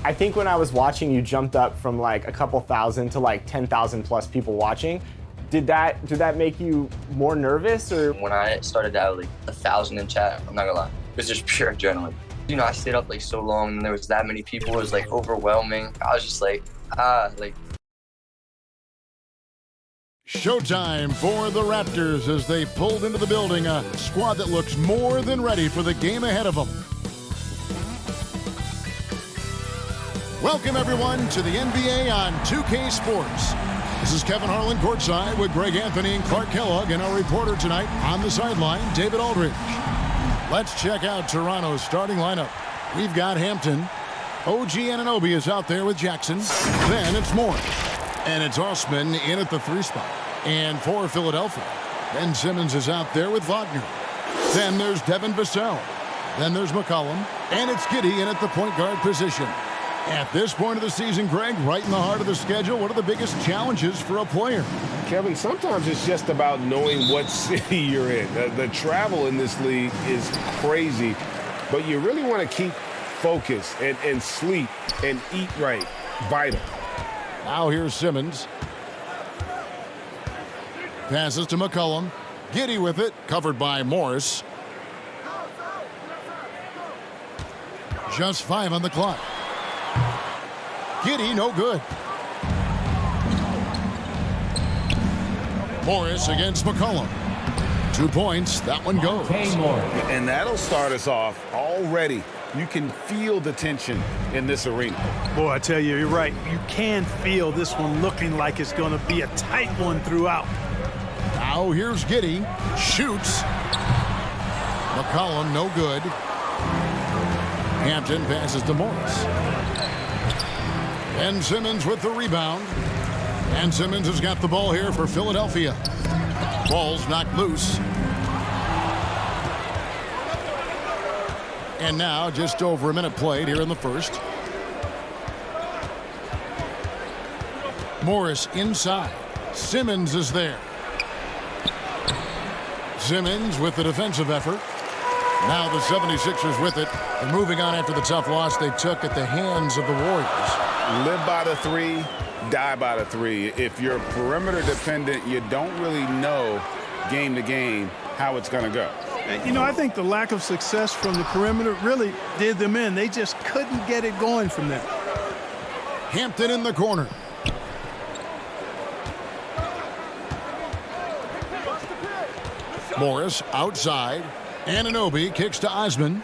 I think when I was watching, you jumped up from like a couple thousand to like 10,000 plus people watching. Did that make you more nervous or? When I started to have like 1,000 in chat, I'm not gonna lie, it was just pure adrenaline. You know, I stayed up like so long and there was that many people, it was like overwhelming. I was just like, Showtime for the Raptors as they pulled into the building, a squad that looks more than ready for the game ahead of them. Welcome everyone to the NBA on 2K Sports. This is Kevin Harlan courtside with Greg Anthony and Clark Kellogg, and our reporter tonight on the sideline, David Aldridge. Let's check out Toronto's starting lineup. We've got Hampton. OG Anunoby is out there with Jackson. Then it's Moore. And it's Osman in at the 3 spot. And for Philadelphia, Ben Simmons is out there with Wagner. Then there's Devin Vassell. Then there's McCollum. And it's Giddey in at the point guard position. At this point of the season, Greg, right in the heart of the schedule, what are the biggest challenges for a player? Kevin, sometimes it's just about knowing what city you're in. The travel in this league is crazy, but you really want to keep focused and sleep and eat right. Vital. Now here's Simmons. Passes to McCollum. Giddey with it, covered by Morris. Just 5 on the clock. Giddey, no good. Morris against McCollum. 2 points. That one goes. And that'll start us off already. You can feel the tension in this arena. Boy, I tell you, you're right. You can feel this one looking like it's going to be a tight one throughout. Now here's Giddey. Shoots. McCollum, no good. Hampton passes to Morris. And Simmons with the rebound. And Simmons has got the ball here for Philadelphia. Ball's knocked loose. And now just over a minute played here in the first. Morris inside. Simmons is there. Simmons with the defensive effort. Now the 76ers with it. And moving on after the tough loss they took at the hands of the Warriors. Live by the 3, die by the 3. If you're perimeter dependent, you don't really know game to game how it's going to go. You know, I think the lack of success from the perimeter really did them in. They just couldn't get it going from there. Hampton in the corner. Morris outside. Anunoby kicks to Osman.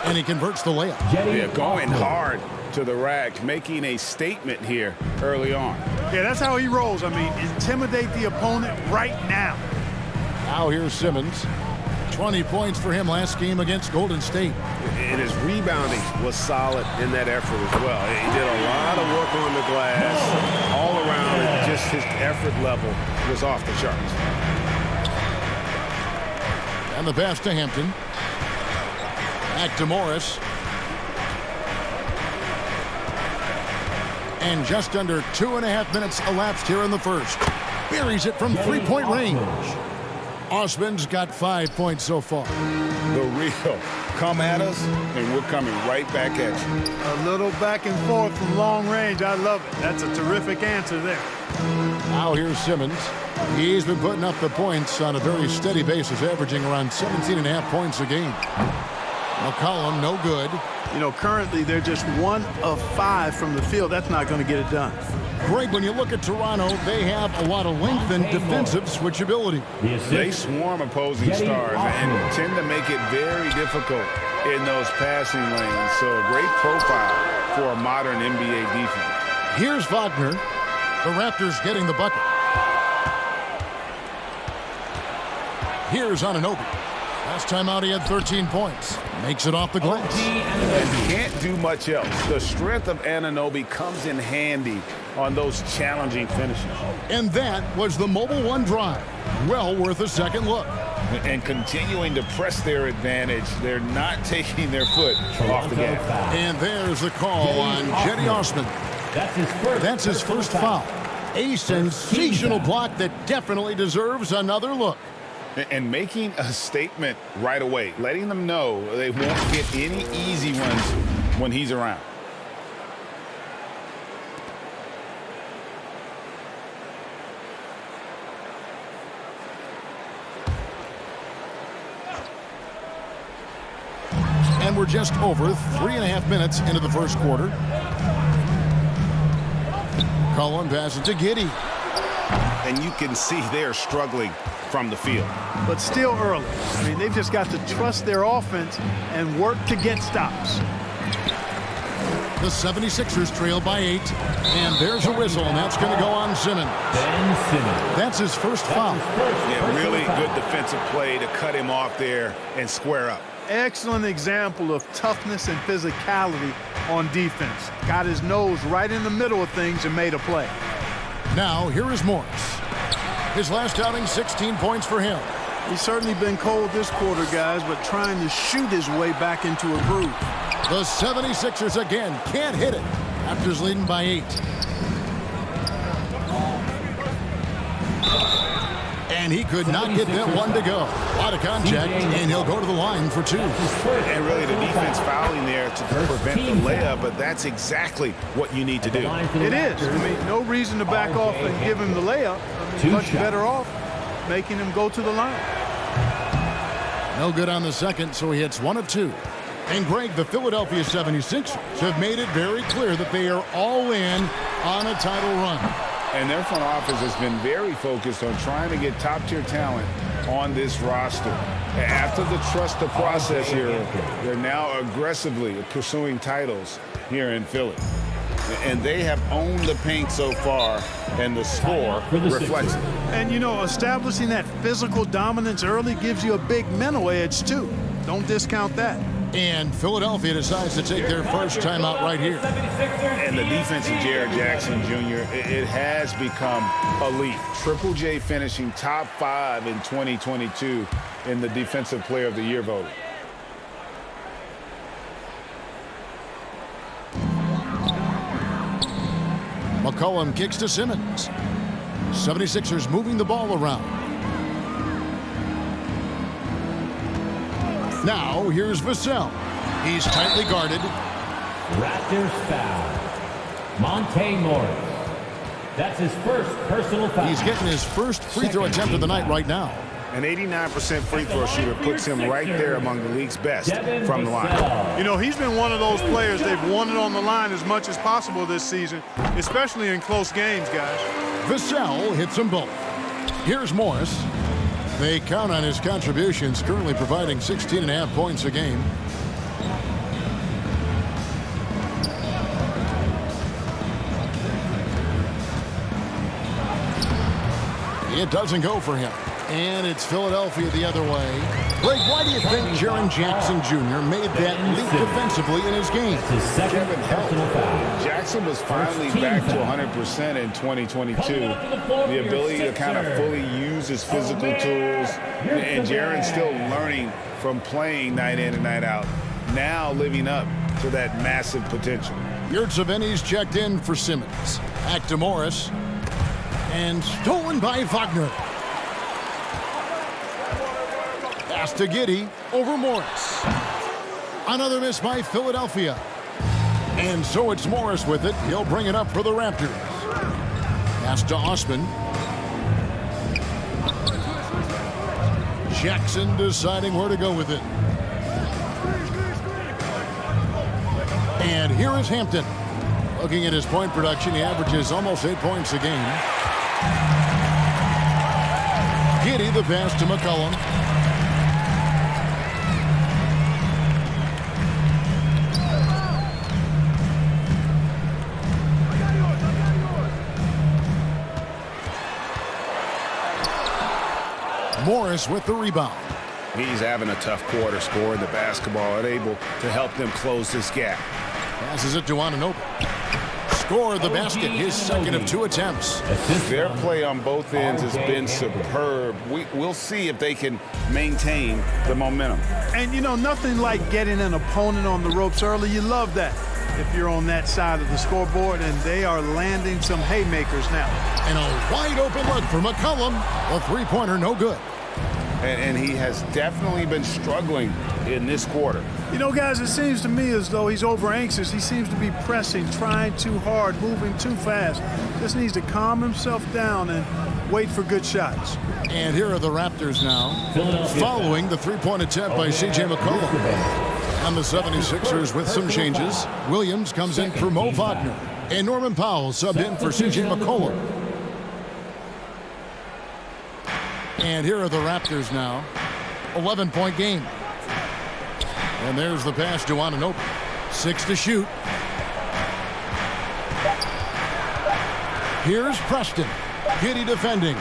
And he converts the layup. Yeah, going hard to the rack, making a statement here early on. Yeah, that's how he rolls. I mean, intimidate the opponent right now. Now here's Simmons. 20 points for him last game against Golden State. And his rebounding was solid in that effort as well. He did a lot of work on the glass. All around, and just his effort level was off the charts. And the pass to Hampton. Back to Morris. And just under 2.5 minutes elapsed here in the first. Buries it from 3-point range. Osman's got 5 points so far. The real. Come at us, and we're coming right back at you. A little back and forth from long range. I love it. That's a terrific answer there. Now here's Simmons. He's been putting up the points on a very steady basis, averaging around 17.5 points a game. McCollum, no good. You know, currently they're just 1 of 5 from the field. That's not going to get it done. Greg, when you look at Toronto, they have a lot of length and defensive switchability. They swarm opposing stars and tend to make it very difficult in those passing lanes. So a great profile for a modern NBA defense. Here's Wagner. The Raptors getting the bucket. Here's Anunoby. Last time out he had 13 points. Makes it off the glass. And can't do much else. The strength of Anunoby comes in handy on those challenging finishes. And that was the Mobile One drive. Well worth a second look. And continuing to press their advantage. They're not taking their foot off the gas. And there's the call on Cedi Osman. That's his first foul. A sensational block that definitely deserves another look. And making a statement right away, letting them know they won't get any easy ones when he's around. And we're just over 3.5 minutes into the first quarter. Cullen passes to Giddey. And you can see they're struggling from the field. But still early. I mean, they've just got to trust their offense and work to get stops. The 76ers trail by 8. And there's a whistle, and that's going to go on Simmons. Ben Simmons. That's his first foul. Yeah, really good defensive play to cut him off there and square up. Excellent example of toughness and physicality on defense. Got his nose right in the middle of things and made a play. Now, here is Morris. His last outing, 16 points for him. He's certainly been cold this quarter, guys, but trying to shoot his way back into a groove. The 76ers again can't hit it. Raptors leading by 8. And he could not get that one to go. A lot of contact, and he'll go to the line for 2. And really the defense fouling there to prevent the layup, but that's exactly what you need to do. It is. I mean, no reason to back off and give him the layup. I mean, much better off making him go to the line. No good on the second, so he hits 1 of 2. And Greg, the Philadelphia 76ers have made it very clear that they are all in on a title run. And their front office has been very focused on trying to get top-tier talent on this roster. After the trust the process here, they're now aggressively pursuing titles here in Philly. And they have owned the paint so far, and the score reflects it. And, you know, establishing that physical dominance early gives you a big mental edge, too. Don't discount that. And Philadelphia decides to take their first timeout right here. And the defense of Jared Jackson Jr., it has become elite. Triple J finishing top 5 in 2022 in the Defensive Player of the Year voting. McCollum kicks to Simmons. 76ers moving the ball around. Now, here's Vassell. He's tightly guarded. Raptors foul. Monte Morris. That's his first personal foul. He's getting his first free throw attempt of the night right now. An 89% free throw shooter puts him right there among the league's best from the line. You know, he's been one of those players they've wanted on the line as much as possible this season, especially in close games, guys. Vassell hits them both. Here's Morris. They count on his contributions, currently providing 16.5 points a game. It doesn't go for him. And it's Philadelphia the other way. Greg, why do you think Jaren Jackson Jr. made that leap defensively in his game? His second personal foul. Jackson was finally back to 100% in 2022. The ability to kind of fully use his physical tools. And Jaren's still learning from playing night in and night out. Now living up to that massive potential. Yurtseven's checked in for Simmons. Back to Morris. And stolen by Wagner. Pass to Giddey over Morris. Another miss by Philadelphia. And so it's Morris with it. He'll bring it up for the Raptors. Pass to Osman. Jackson deciding where to go with it. And here is Hampton. Looking at his point production, he averages almost 8 points a game. Giddey the pass to McCollum. Morris with the rebound. He's having a tough quarter, scoring the basketball and able to help them close this gap. Passes it to Anunoby. Scored the basket, his second of 2 attempts. Their play on both ends has been superb. We'll see if they can maintain the momentum. And, you know, nothing like getting an opponent on the ropes early. You love that if you're on that side of the scoreboard, and they are landing some haymakers now. And a wide open look for McCollum. A three-pointer, no good. and he has definitely been struggling in this quarter. You know, guys, it seems to me as though he's over anxious. He seems to be pressing, trying too hard, moving too fast. Just needs to calm himself down and wait for good shots. And here are the Raptors now, following the three-point attempt by C.J. McCollum. And the 76ers with some changes. Williams comes in for Mo Wagner. And Norman Powell subbed in for C.J. McCollum. And here are the Raptors now. 11-point game. And there's the pass to Anunoby. 6 to shoot. Here's Preston. Giddey defending.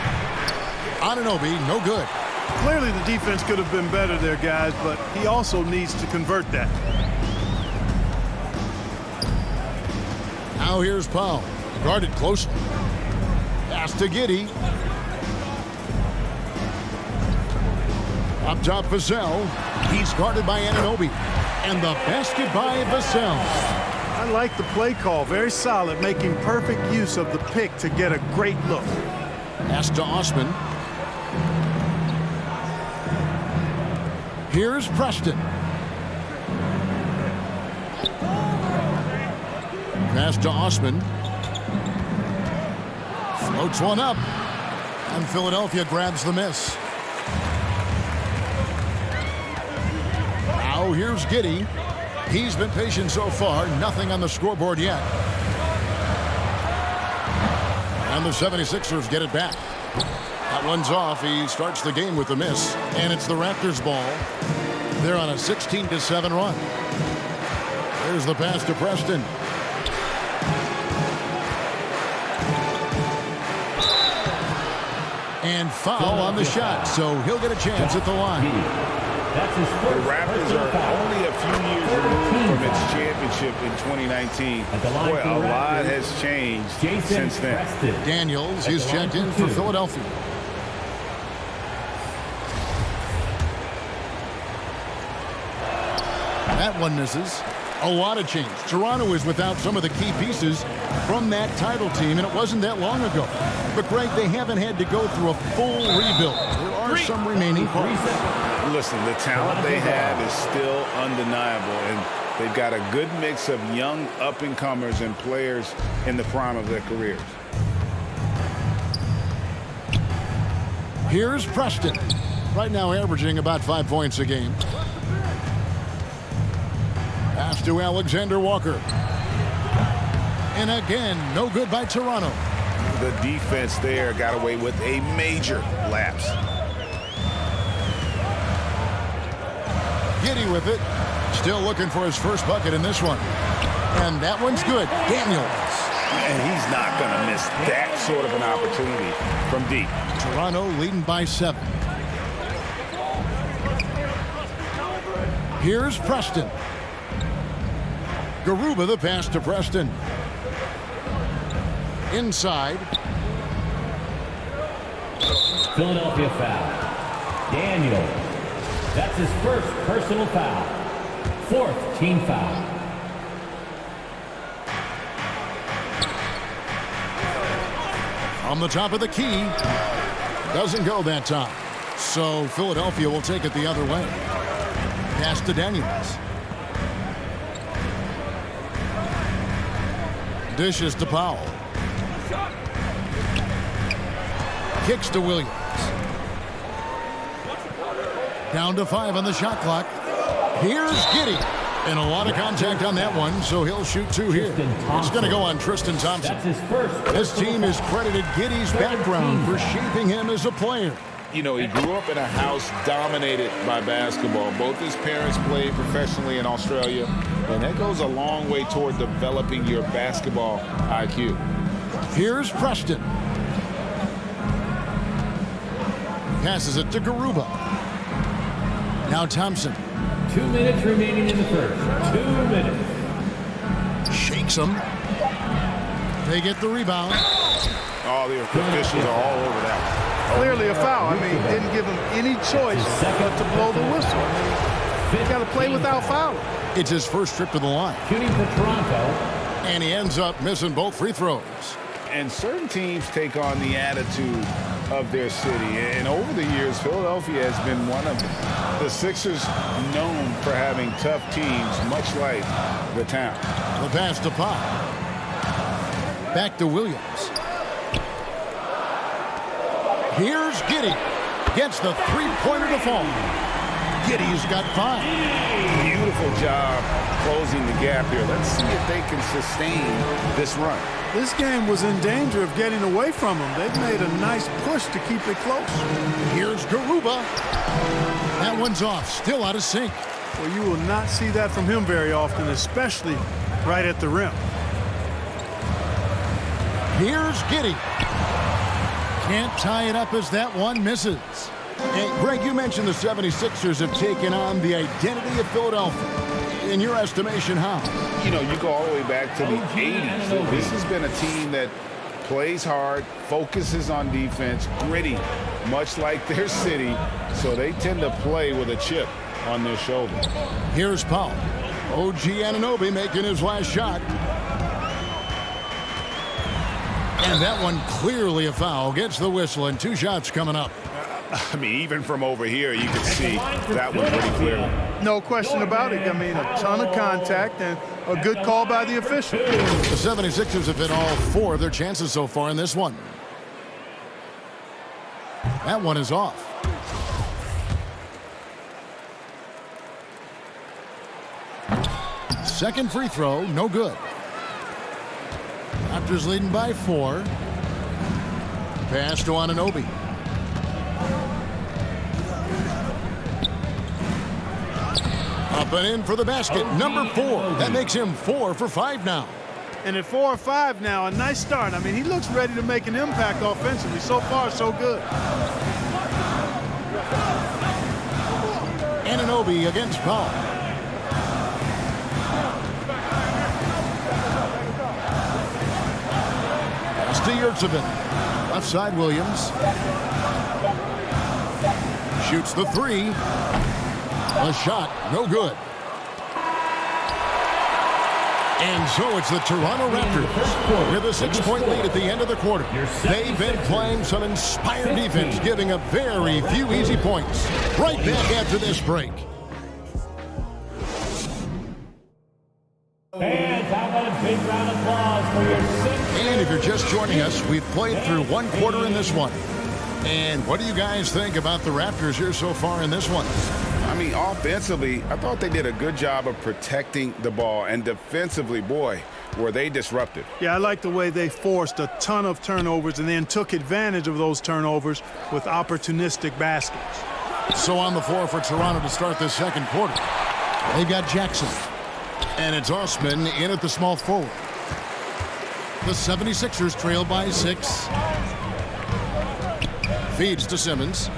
Anunoby, no good. Clearly the defense could have been better there, guys, but he also needs to convert that. Now here's Powell. Guarded closely. Pass to Giddey. Up top, Vassell. He's guarded by Anunoby. And the basket by Vassell. I like the play call. Very solid, making perfect use of the pick to get a great look. Pass to Osman. Here's Preston. Pass to Osman. Floats one up. And Philadelphia grabs the miss. Now here's Giddey. He's been patient so far. Nothing on the scoreboard yet. And the 76ers get it back. That one's off. He starts the game with a miss. And it's the Raptors ball. They're on a 16-7 run. There's the pass to Preston. And foul on the shot, so he'll get a chance at the line. The Raptors are only a few years removed from its championship in 2019. Boy, a lot has changed since then. Daniels is checked in for Philadelphia. That one misses. A lot of change. Toronto is without some of the key pieces from that title team, and it wasn't that long ago. But, Greg, they haven't had to go through a full rebuild. There are some remaining parts. Listen, the talent they have is still undeniable, and they've got a good mix of young up-and-comers and players in the prime of their careers. Here's Preston. Right now averaging about 5 points a game. Pass to Alexander Walker. And again, no good by Toronto. The defense there got away with a major lapse. Giddey with it. Still looking for his first bucket in this one. And that one's good. Daniels. And he's not going to miss that sort of an opportunity from deep. Toronto leading by 7. Here's Preston. Garuba the pass to Preston. Inside. Philadelphia foul. Daniel. That's his first personal foul. 4th team foul. On the top of the key. Doesn't go that time. So Philadelphia will take it the other way. Pass to Daniels. Dishes to Powell. Kicks to Williams. Down to 5 on the shot clock. Here's Giddey. And a lot of contact on that one, so he'll shoot 2 here. It's going to go on Tristan Thompson. That's his first. This team has credited Giddey's background for shaping him as a player. You know, he grew up in a house dominated by basketball. Both his parents played professionally in Australia, and that goes a long way toward developing your basketball IQ. Here's Preston. Passes it to Garuba. Now Thompson. 2 minutes remaining in the first. 2 minutes. Shakes him. They get the rebound. Oh, the officials are all over that. Clearly a foul. I mean, didn't give him any choice but to blow the whistle. I mean, you got to play without fouling. It's his first trip to the line. Shooting for Toronto. And he ends up missing both free throws. And certain teams take on the attitude of their city. And over the years, Philadelphia has been one of the Sixers known for having tough teams, much like the town. The pass to Pop. Back to Williams. Here's Giddey. Gets the three-pointer to fall. Giddey's got 5. Beautiful job closing the gap here. Let's see if they can sustain this run. This game was in danger of getting away from them. They've made a nice push to keep it close. Here's Garuba. That one's off, still out of sync. Well, you will not see that from him very often, especially right at the rim. Here's Giddey. Can't tie it up as that one misses. Hey, Greg, you mentioned the 76ers have taken on the identity of Philadelphia. In your estimation, how? You know, you go all the way back to the 80s. This has been a team that plays hard, focuses on defense, gritty, much like their city, so they tend to play with a chip on their shoulder. Here's Paul. OG Anunoby making his last shot. And that one clearly a foul. Gets the whistle, and 2 shots coming up. I mean, even from over here, you can see that one pretty clearly. No question about it. I mean, a ton of contact and a good call by the official. The 76ers have hit all 4 of their chances so far in this one. That one is off. Second free throw, no good. Raptors leading by 4. Pass to Anunoby. Up and in for the basket, number 4. That makes him 4 for 5 now. And at 4 or 5 now, a nice start. I mean, he looks ready to make an impact offensively. So far, so good. Anunoby against Paul. Pass to Yurtseven. Left side, Williams. Shoots the 3. A shot, no good. And so it's the Toronto Raptors with a 6-point lead at the end of the quarter. They've been playing some inspired defense, giving up very few easy points. Right back after this break. Fans, how about a big round of applause for your 6th. And if you're just joining us, we've played through 1 quarter in this one. And what do you guys think about the Raptors here so far in this one? I mean, offensively, I thought they did a good job of protecting the ball. And defensively, boy, were they disruptive. Yeah, I like the way they forced a ton of turnovers and then took advantage of those turnovers with opportunistic baskets. So on the floor for Toronto to start this second quarter. They've got Jackson. And it's Osman in at the small forward. The 76ers trail by 6. Feeds to Simmons.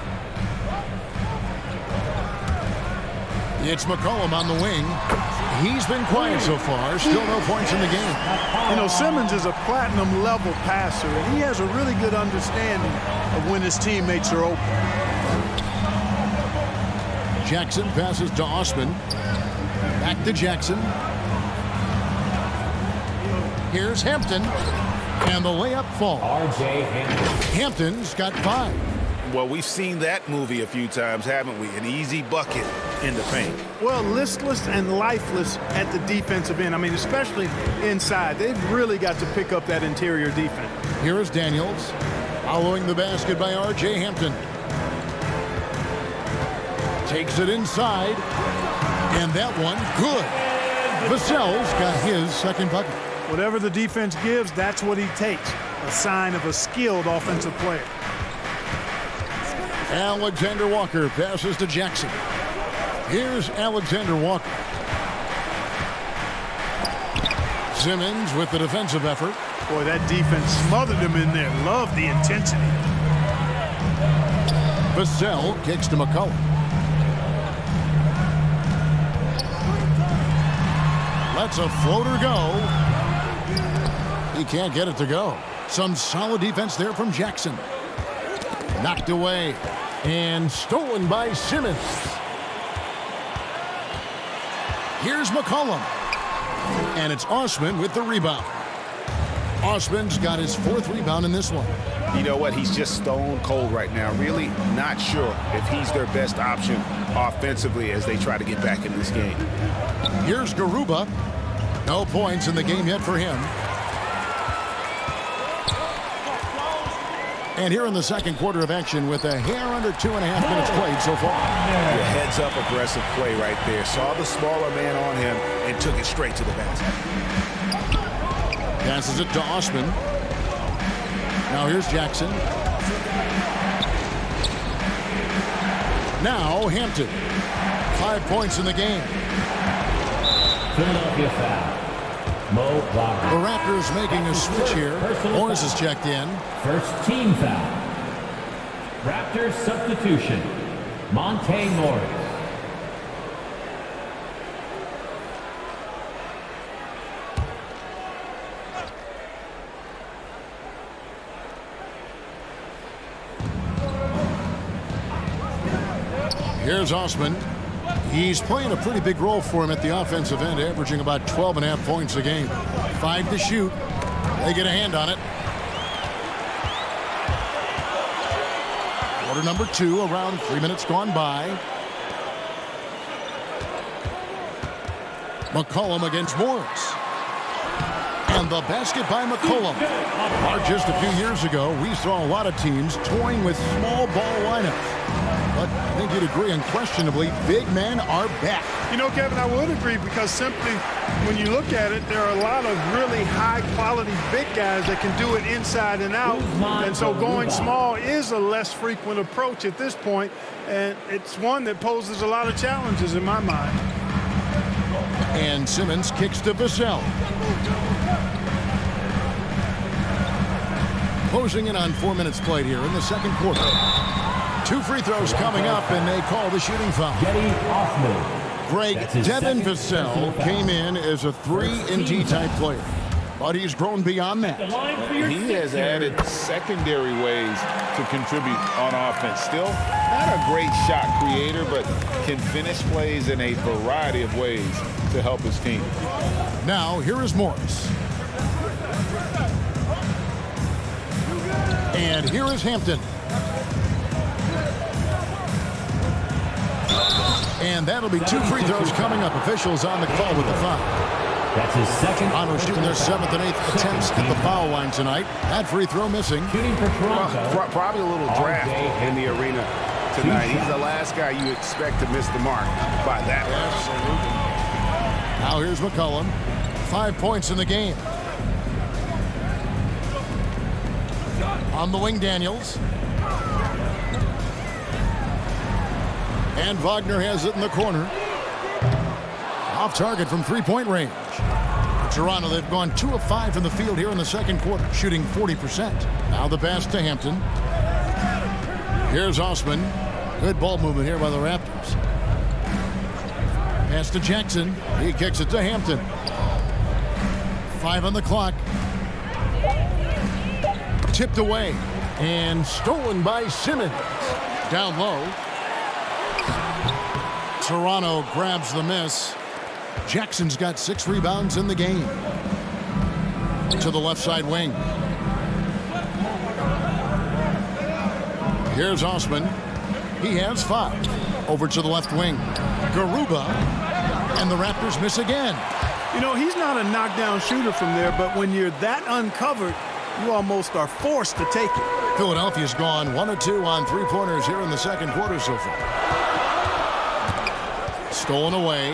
It's McCollum on the wing. He's been quiet so far. Still no points in the game. You know, Simmons is a platinum-level passer, and he has a really good understanding of when his teammates are open. Jackson passes to Osman. Back to Jackson. Here's Hampton. And the layup falls. R.J. Hampton. Hampton's got 5. Well, we've seen that movie a few times, haven't we? An easy bucket in the paint. Well, listless and lifeless at the defensive end. I mean, especially inside. They've really got to pick up that interior defense. Here is Daniels. Following the basket by R.J. Hampton. Takes it inside. And that one, good. Vassell's got his second bucket. Whatever the defense gives, that's what he takes. A sign of a skilled offensive player. Alexander Walker passes to Jackson. Here's Alexander Walker. Simmons with the defensive effort. Boy, that defense smothered him in there. Love the intensity. Vassell kicks to McCollum. Lets a floater go. He can't get it to go. Some solid defense there from Jackson. Knocked away and stolen by Simmons. Here's McCollum. And it's Osman with the rebound. Osman's got his 4th rebound in this one. You know what? He's just stone cold right now. Really not sure if he's their best option offensively as they try to get back in this game. Here's Garuba. No points in the game yet for him. And here in the second quarter of action with a hair under 2.5 minutes played so far. The heads-up aggressive play right there. Saw the smaller man on him and took it straight to the basket. Passes it to Osman. Now here's Jackson. Now Hampton. 5 points in the game. Philadelphia foul. Mo Wagner. The Raptors making a switch here. Morris is checked in. First team foul. Raptors substitution. Monte Morris. Here's Osman. He's playing a pretty big role for him at the offensive end, averaging about 12.5 points a game. 5 to shoot. They get a hand on it. Quarter number 2, around 3 minutes gone by. McCollum against Morris. And the basket by McCollum. Just a few years ago, we saw a lot of teams toying with small ball lineups. But I think you'd agree unquestionably, big men are back. You know, Kevin, I would agree because simply when you look at it, there are a lot of really high-quality big guys that can do it inside and out. And so going small is a less frequent approach at this point, and it's one that poses a lot of challenges in my mind. And Simmons kicks to Vassell. Closing in on 4 minutes played here in the second quarter. 2 free throws coming up, and they call the shooting foul. Getty Hoffman. Greg, Devin Vassell came in as a 3-and-D type player, but he's grown beyond that. He has added secondary ways to contribute on offense. Still not a great shot creator, but can finish plays in a variety of ways to help his team. Now, here is Morris. And here is Hampton. And that'll be 2 free throws coming up. Officials on the call with the foul. That's his second. Toronto shooting their 7th and 8th attempts at the foul line tonight. That free throw missing. Shooting for Toronto. Probably a little draft in the arena tonight. He's the last guy you expect to miss the mark by that. Absolutely. Now here's McCollum. 5 points in the game. On the wing, Daniels. And Wagner has it in the corner. Off target from 3-point range. Toronto, they've gone 2 of 5 from the field here in the second quarter, shooting 40%. Now the pass to Hampton. Here's Osman. Good ball movement here by the Raptors. Pass to Jackson. He kicks it to Hampton. 5 on the clock. Tipped away and stolen by Simmons. Down low. Toronto grabs the miss. Jackson's got 6 rebounds in the game. To the left side wing. Here's Osman. He has 5. Over to the left wing. Garuba. And the Raptors miss again. You know, he's not a knockdown shooter from there, but when you're that uncovered, you almost are forced to take it. Philadelphia's gone 1 of 2 on 3-pointers here in the second quarter so far. Stolen away.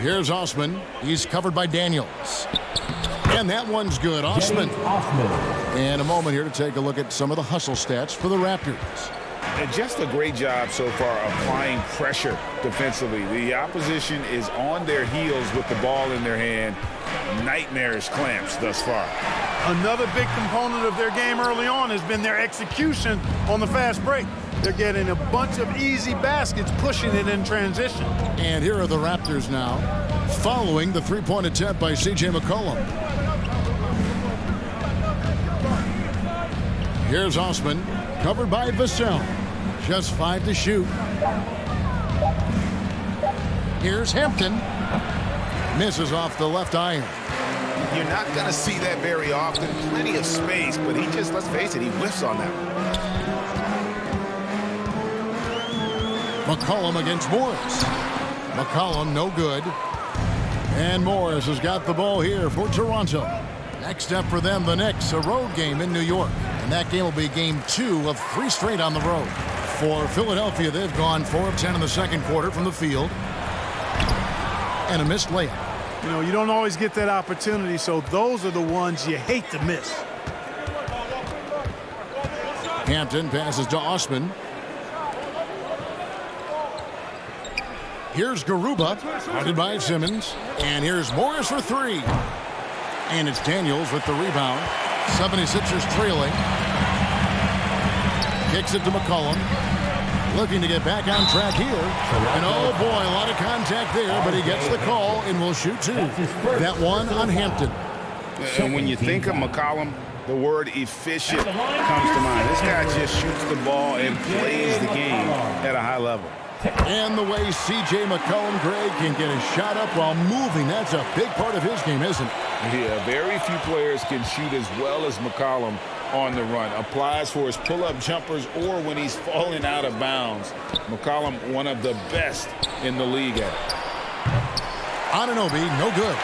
Here's Osman. He's covered by Daniels. And that one's good. Osman. And a moment here to take a look at some of the hustle stats for the Raptors. And just a great job so far applying pressure defensively. The opposition is on their heels with the ball in their hand. Nightmarish clamps thus far. Another big component of their game early on has been their execution on the fast break. They're getting a bunch of easy baskets, pushing it in transition. And here are the Raptors now, following the 3-point attempt by C.J. McCollum. Here's Osman, covered by Vassell. Just 5 to shoot. Here's Hampton. Misses off the left iron. You're not going to see that very often. Plenty of space, but he just, let's face it, he whiffs on that one. McCollum against Morris. McCollum no good. And Morris has got the ball here for Toronto. Next up for them, the Knicks, a road game in New York. And that game will be game 2 of 3 straight on the road. For Philadelphia, they've gone 4 of 10 in the second quarter from the field. And a missed layup. You know, you don't always get that opportunity, so those are the ones you hate to miss. Hampton passes to Osman. Here's Garuba, guarded by Simmons. And here's Morris for 3. And it's Daniels with the rebound. 76ers trailing. Kicks it to McCollum. Looking to get back on track here. And oh boy, a lot of contact there, but he gets the call and will shoot 2. That one on Hampton. And when you think of McCollum, the word efficient comes to mind. This guy just shoots the ball and plays the game at a high level. And the way C.J. McCollum, Greg, can get a shot up while moving, that's a big part of his game, isn't it? Yeah, very few players can shoot as well as McCollum on the run. Applies for his pull-up jumpers or when he's falling out of bounds. McCollum, one of the best in the league at it. Anunoby, no good.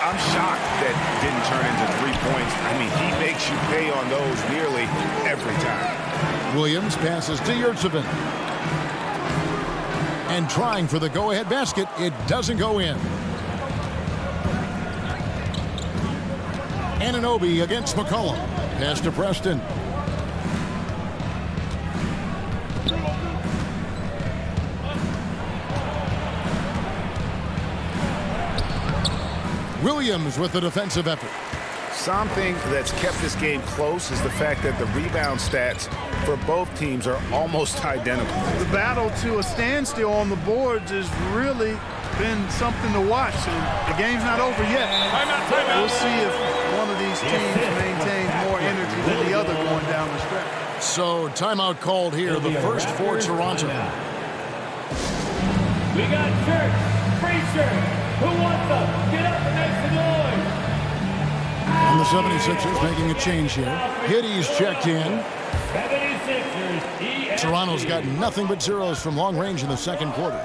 I'm shocked that didn't turn into 3 points. I mean, he makes you pay on those nearly every time. Williams passes to Yurtseven. And trying for the go-ahead basket, it doesn't go in. Anunoby against McCollum. Pass to Preston. Williams with the defensive effort. Something that's kept this game close is the fact that the rebound stats for both teams are almost identical. The battle to a standstill on the boards has really been something to watch. And the game's not over yet. We'll see if one of these teams maintains more energy than the other going down the stretch. So timeout called here, the first for Toronto. We got shirts, free shirts. Who wants them? Get up and make some noise. And the 76ers making a change here. Giddey's checked in. 76ers. Toronto's got nothing but zeros from long range in the second quarter.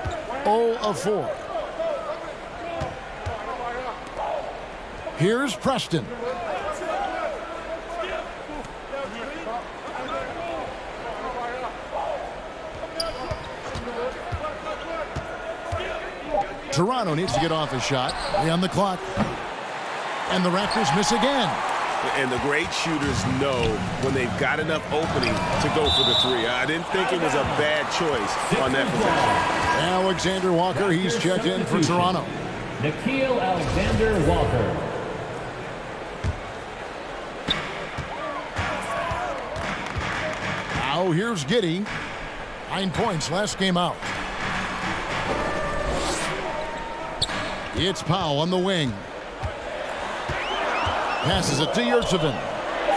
0 of 4. Here's Preston. Toronto needs to get off a shot. 3 on the clock. And the Raptors miss again. And the great shooters know when they've got enough opening to go for the 3. I didn't think it was a bad choice on that possession. Alexander Walker, he's checked in for Toronto. Nickeil Alexander-Walker. Now here's Giddey. 9 points last game out. It's Powell on the wing. Passes it to Yurtseven.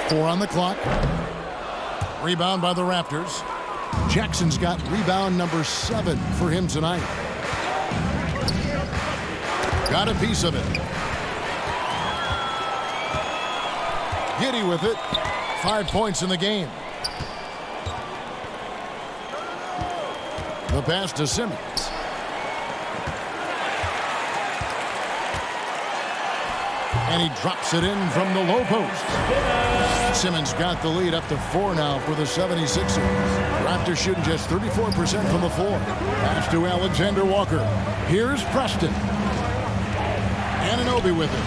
4 on the clock. Rebound by the Raptors. Jackson's got rebound number 7 for him tonight. Got a piece of it. Giddey with it. 5 points in the game. The pass to Simmons. And he drops it in from the low post. Simmons got the lead up to 4 now for the 76ers. Raptors shooting just 34% from the floor. Pass to Alexander Walker. Here's Preston. Anunoby with it.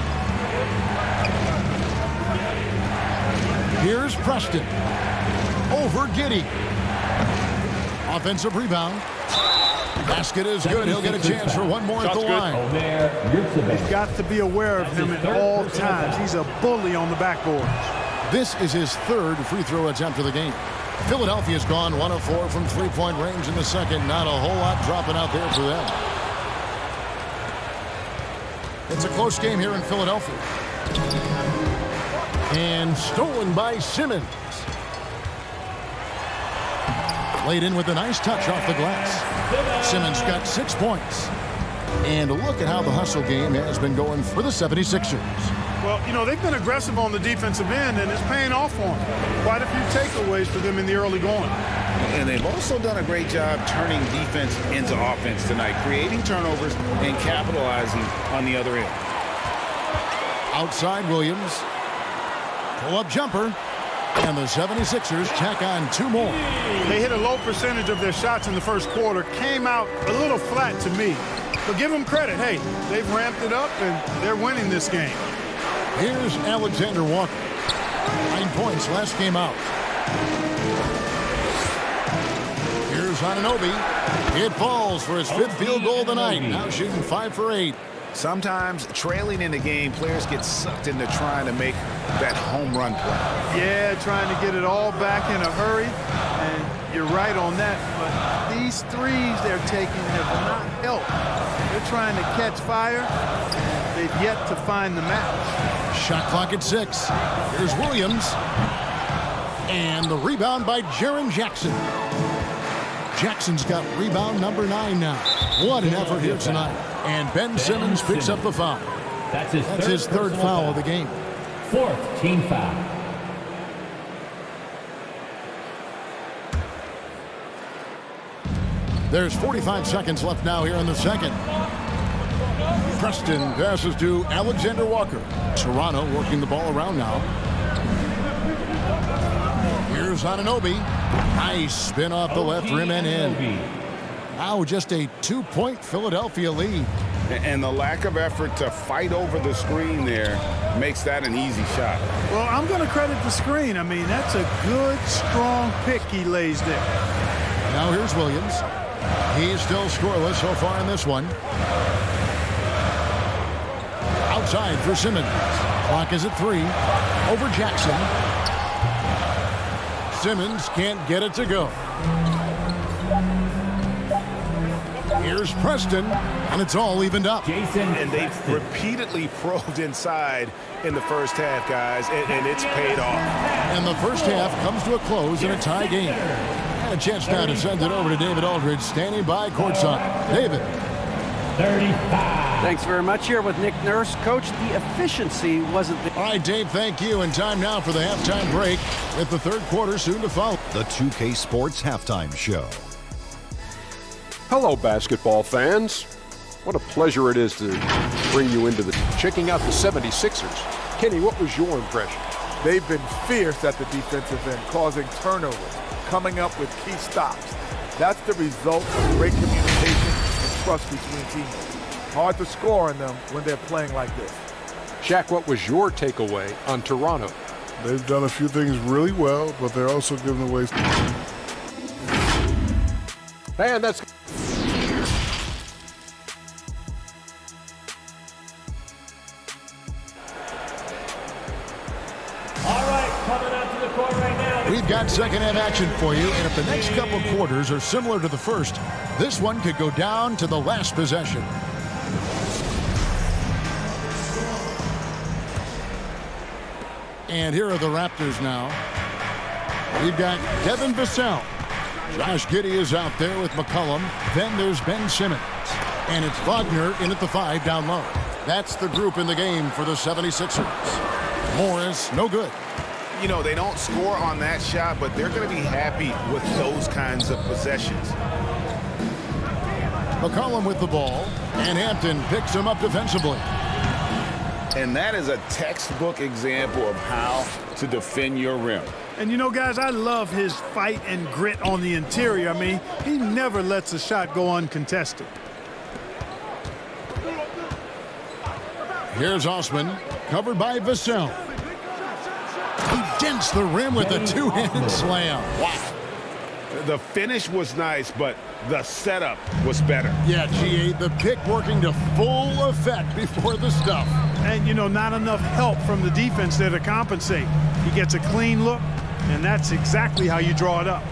Here's Preston. Over Giddey. Offensive rebound. Basket is good. He'll get a chance for one more at the line. You've got to be aware of him at all times. He's a bully on the backboard. This is his 3rd free throw attempt of the game. Philadelphia's gone 1 of 4 from 3-point range in the second. Not a whole lot dropping out there for them. It's a close game here in Philadelphia. And stolen by Simmons. Laid in with a nice touch off the glass. Simmons got 6 points. And a look at how the hustle game has been going for the 76ers. Well, you know, they've been aggressive on the defensive end, and it's paying off for them. Quite a few takeaways for them in the early going. And they've also done a great job turning defense into offense tonight, creating turnovers and capitalizing on the other end. Outside Williams. Pull-up jumper. And the 76ers tack on 2 more. They hit a low percentage of their shots in the first quarter. Came out a little flat to me. But give them credit. Hey, they've ramped it up, and they're winning this game. Here's Alexander Walker. 9 points last game out. Here's Anunoby. It falls for his 5th field goal of the night. Now shooting 5 for 8. Sometimes trailing in the game, players get sucked into trying to make that home run play. Yeah, trying to get it all back in a hurry. And you're right on that. But these threes they're taking have not helped. They're trying to catch fire. They've yet to find the match. Shot clock at 6. Here's Williams. And the rebound by Jaren Jackson. Jackson's got rebound number 9 now. What an effort here tonight. And Ben Simmons picks up the foul. That's his third foul of the game. 4th team foul. There's 45 seconds left now here in the second. Preston passes to Alexander Walker. Toronto working the ball around now. Here's Anunoby. Nice spin off the left rim and in. Now just a 2-point Philadelphia lead. And the lack of effort to fight over the screen there makes that an easy shot. Well, I'm going to credit the screen. I mean, that's a good, strong pick he lays there. Now here's Williams. He's still scoreless so far in this one. Outside for Simmons. Clock is at 3. Over Jackson. Simmons can't get it to go. Here's Preston, and it's all evened up. And they've repeatedly probed inside in the first half, guys, and it's paid off. And the first half comes to a close in a tie game. And a chance now to send it over to David Aldridge, standing by courtside. David. 35. Thanks very much. Here with Nick Nurse. Coach, the efficiency wasn't there. All right, Dave, thank you. And time now for the halftime break with the third quarter soon to follow. The 2K Sports Halftime Show. Hello, basketball fans. What a pleasure it is to bring you into checking out the 76ers. Kenny, what was your impression? They've been fierce at the defensive end, causing turnovers, coming up with key stops. That's the result of great communication and trust between teammates. Hard to score on them when they're playing like this. Shaq, what was your takeaway on Toronto? They've done a few things really well, but they're also giving away. Man, that's... We've got second half action for you, and if the next couple quarters are similar to the first, this one could go down to the last possession. And here are the Raptors now. We've got Devin Vassell. Josh Giddey is out there with McCollum. Then there's Ben Simmons. And it's Wagner in at the 5 down low. That's the group in the game for the 76ers. Morris, no good. You know, they don't score on that shot, but they're going to be happy with those kinds of possessions. McCollum with the ball, and Hampton picks him up defensively. And that is a textbook example of how to defend your rim. And you know, guys, I love his fight and grit on the interior. I mean, he never lets a shot go uncontested. Here's Osman, covered by Vassell. He dents the rim with a two-handed slam. Wow. The finish was nice, but the setup was better. Yeah, GA, the pick working to full effect before the stuff. And, you know, not enough help from the defense there to compensate. He gets a clean look, and that's exactly how you draw it up.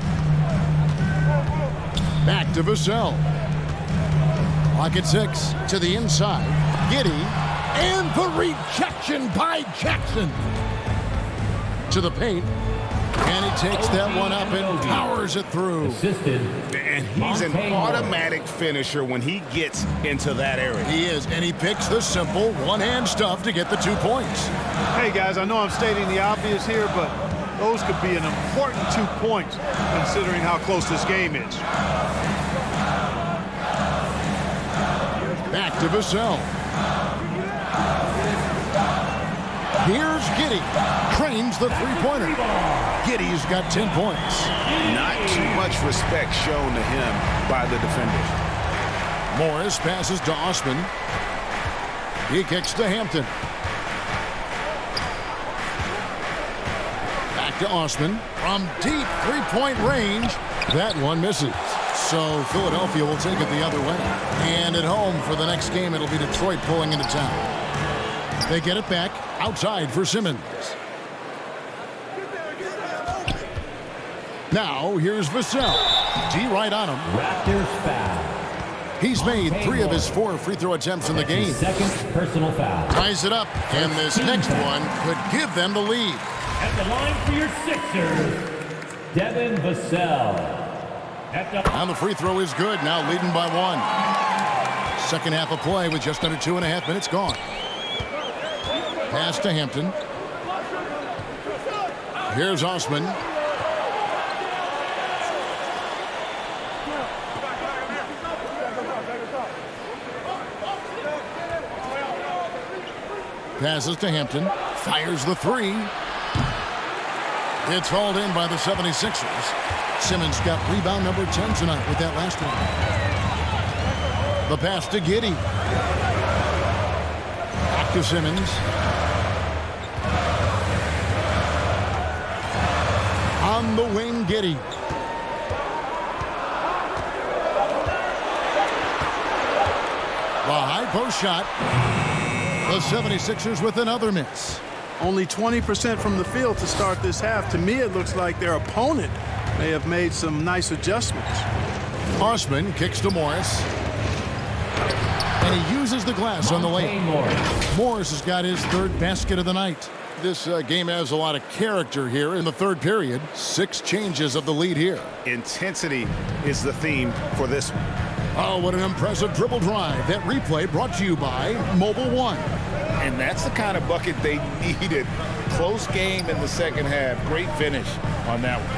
Back to Vassell. Clock at 6 to the inside. Giddey, and the rejection by Jackson. To the paint. And he takes that one up and powers it through. And he's an automatic finisher when he gets into that area. He is, and he picks the simple one-hand stuff to get the 2 points. Hey, guys, I know I'm stating the obvious here, but those could be an important 2 points considering how close this game is. Back to Vassell. Here's Giddey. Cranes the three-pointer. Giddey's got 10 points. Not too much respect shown to him by the defenders. Morris passes to Osman. He kicks to Hampton. Back to Osman. From deep three-point range. That one misses. So Philadelphia will take it the other way. And at home for the next game, it'll be Detroit pulling into town. They get it back outside for Simmons. Now here's Vassell. D right on him. Raptors foul. He's made 3 of his 4 free throw attempts in the game. Second personal foul. Ties it up, and this next one could give them the lead. At the line for your Sixers, Devin Vassell. And the free throw is good, now leading by 1. Second half of play with just under 2.5 minutes gone. Pass to Hampton. Here's Osman. Passes to Hampton. Fires the 3. It's hauled in by the 76ers. Simmons got rebound number 10 tonight with that last one. The pass to Giddey. Back to Simmons. On the wing, Giddey. The high post shot. The 76ers with another miss. Only 20% from the field to start this half. To me, it looks like their opponent may have made some nice adjustments. Osman kicks to Morris. And he uses the glass on the lane. Morris has got his 3rd basket of the night. This game has a lot of character here in the 3rd period. 6 changes of the lead here. Intensity is the theme for this one. Oh, what an impressive dribble drive. That replay brought to you by Mobile One. And that's the kind of bucket they needed. Close game in the second half. Great finish on that one.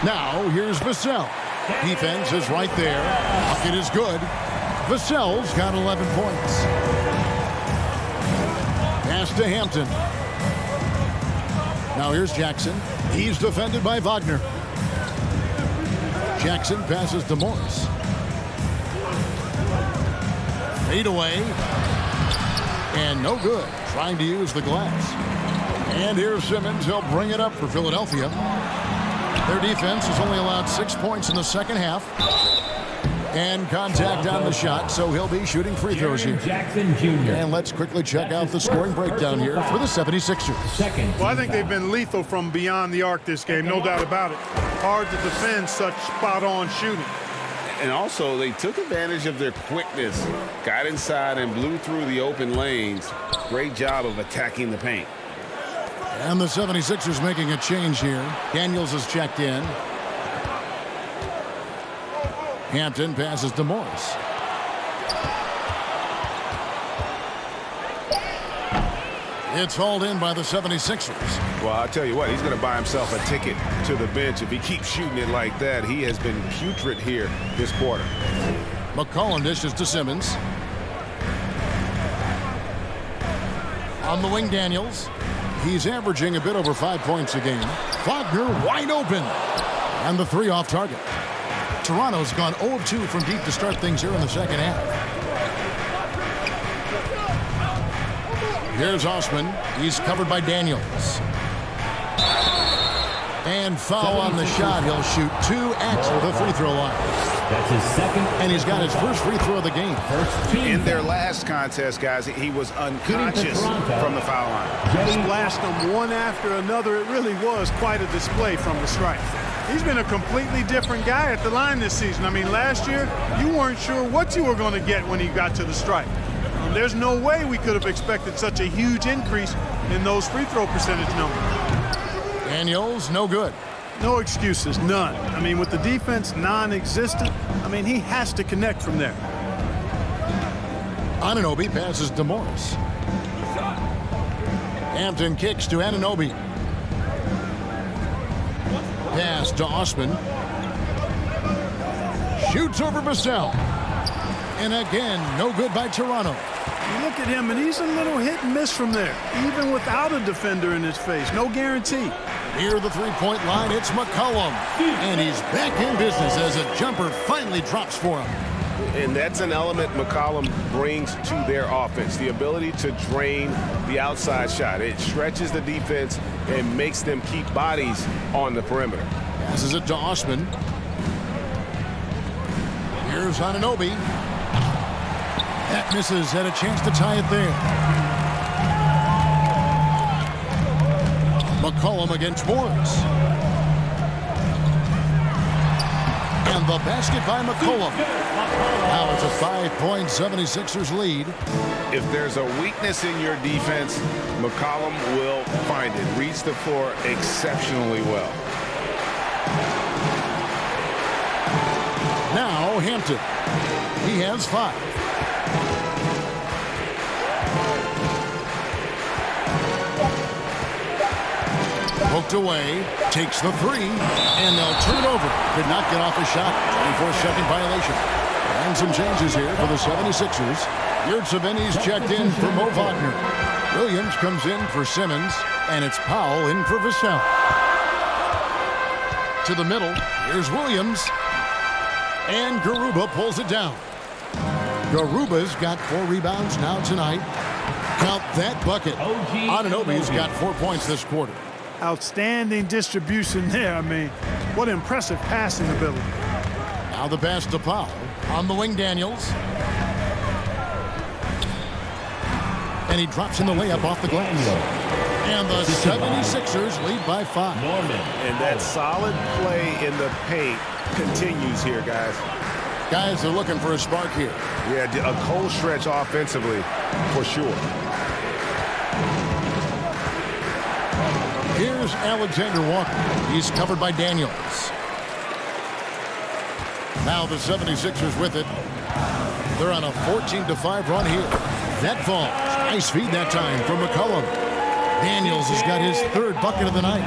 Now, here's Vassell. Defense is right there. Bucket is good. Vassell's got 11 points. Pass to Hampton. Now here's Jackson. He's defended by Wagner. Jackson passes to Morris. Fade away. And no good. Trying to use the glass. And here's Simmons. He'll bring it up for Philadelphia. Their defense has only allowed 6 points in the second half. And contact on the shot, so he'll be shooting free throws here. Jackson Jr. And let's quickly check out the scoring breakdown here for the 76ers. Well, I think they've been lethal from beyond the arc this game, no doubt about it. Hard to defend such spot-on shooting. And also, they took advantage of their quickness, got inside and blew through the open lanes. Great job of attacking the paint. And the 76ers making a change here. Daniels has checked in. Hampton passes to Morris. It's hauled in by the 76ers. Well, I'll tell you what, he's going to buy himself a ticket to the bench. If he keeps shooting it like that, he has been putrid here this quarter. McCollum dishes to Simmons. On the wing, Daniels. He's averaging a bit over 5 points a game. Wagner wide open. And the 3 off target. Toronto's gone 0 of 2 from deep to start things here in the second half. Here's Osman. He's covered by Daniels. And foul on the shot. He'll shoot 2 at the free throw line. That's his second. And he's got his first free throw of the game. In their last contest, guys, he was unconscious from the foul line. Just blast them one after another. It really was quite a display from the stripe. He's been a completely different guy at the line this season. I mean, last year, you weren't sure what you were going to get when he got to the stripe. There's no way we could have expected such a huge increase in those free throw percentage numbers. Daniels, no good. No excuses, none. I mean, with the defense non-existent, I mean, he has to connect from there. Anunoby passes to Morris. Hampton kicks to Anunoby. Pass to Osman. Shoots over Vassell. And again, no good by Toronto. You look at him, and he's a little hit and miss from there, even without a defender in his face. No guarantee. Near the three-point line, it's McCollum. And he's back in business as a jumper finally drops for him. And that's an element McCollum brings to their offense, the ability to drain the outside shot. It stretches the defense and makes them keep bodies on the perimeter. Passes it to Osman. Here's Anunoby. That misses, had a chance to tie it there. McCollum against Morris. And the basket by McCollum. Now it's a 5-point 76ers lead. If there's a weakness in your defense, McCollum will find it. Reads the floor exceptionally well. Now Hampton. He has 5. Poked away, takes the 3, and they'll turn it over. Could not get off a shot. 24-second violation. And some changes here for the 76ers. Yurtseven's checked in for Mo Wagner. Williams comes in for Simmons, and it's Powell in for Vassell. To the middle, here's Williams. And Garuba pulls it down. Garuba's got 4 rebounds now tonight. Count that bucket. Anunoby's got 4 points this quarter. Outstanding distribution there. I mean, what impressive passing ability. Now the pass to Powell. On the wing, Daniels. And he drops in the layup off the glass. And the 76ers lead by 5. And that solid play in the paint continues here, guys. Guys are looking for a spark here. Yeah, a cold stretch offensively, for sure. Here's Alexander Walker. He's covered by Daniels. Now the 76ers with it. They're on a 14-5 run here. That falls. Nice feed that time from McCollum. Daniels has got his 3rd bucket of the night.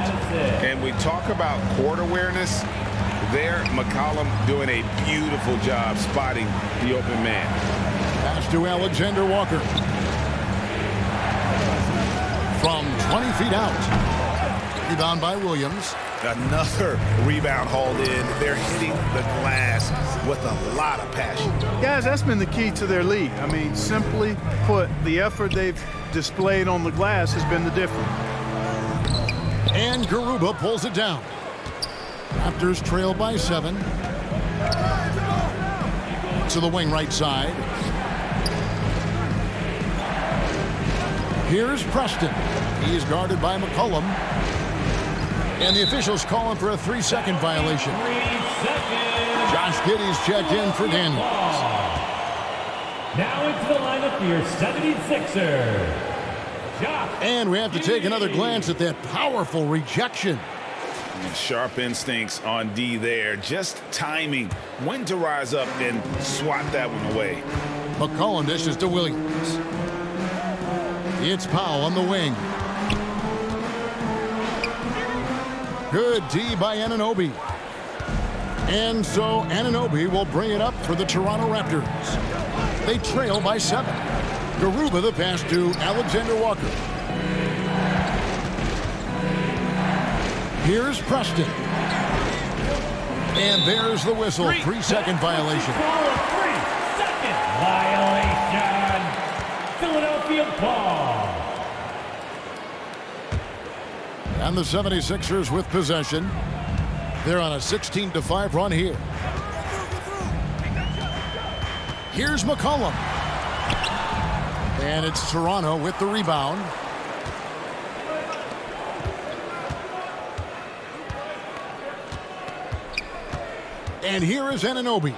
And we talk about court awareness. There, McCollum doing a beautiful job spotting the open man. Pass to Alexander Walker. From 20 feet out. Rebound by Williams. Another rebound hauled in. They're hitting the glass with a lot of passion. Guys, that's been the key to their lead. I mean, simply put, the effort they've displayed on the glass has been the difference. And Garuba pulls it down. Raptors trail by 7. To the wing right side. Here's Preston. He's guarded by McCollum. And the officials calling for a 3-second violation. 3 seconds. Josh Giddey's checked in for Daniels. Now into the lineup for your 76ers. Josh. And we have to take another glance at that powerful rejection. Sharp instincts on D there. Just timing when to rise up and swat that one away. McCollum dishes to Williams. It's Powell on the wing. Good D by Anunoby. And so Anunoby will bring it up for the Toronto Raptors. They trail by 7. Garuba the pass to Alexander Walker. Here's Preston. And there's the whistle. 3-second violation. 3-second violation. Philadelphia ball. And the 76ers with possession. They're on a 16-5 run here. Here's McCollum. And it's Toronto with the rebound. And here is Anunoby.